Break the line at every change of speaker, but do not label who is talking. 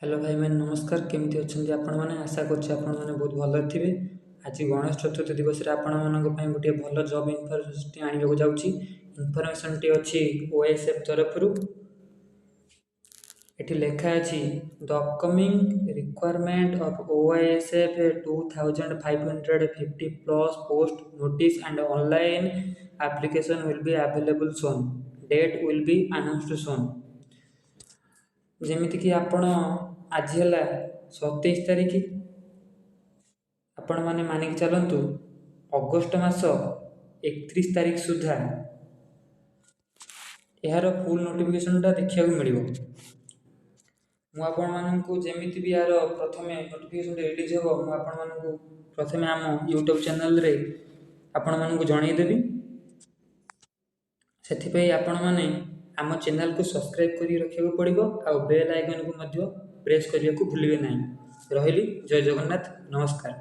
Hello भाई मैंने नमस्कार केमती अच्छा आपण मैंने आशा करछि आपण मैंने बहुत भल थे। आज गणेश चतुर्थी दिवस आपण मानी गोटे भल जॉब इनफॉरमेशन आने जाऊँगी। इनफॉरमेशन टी अच्छी ओएसएफ तरफ एटी लेखा अच्छी the upcoming requirement of OSF 2550 plus post notice and online application will be available soon. Date will be announced soon. जमीती कि आपण आज है 27 तारीख आपण मैंने मानिक चलतु अगस्ट मास 31 तारीख सुधा यार फुल नोटिफिकेशन देखा मिल मुझे भी यार प्रथम नोटिफिकेशन रिलीज हो मुझे प्रथम आम यूट्यूब चैनल रे आपण मानक जनईदेवी से आपण मैंने आम चैनल को सब्सक्राइब कर रखा पड़ो आ बेल आइकन को प्रेस करने को भूलिए ना। रही जय जगन्नाथ नमस्कार।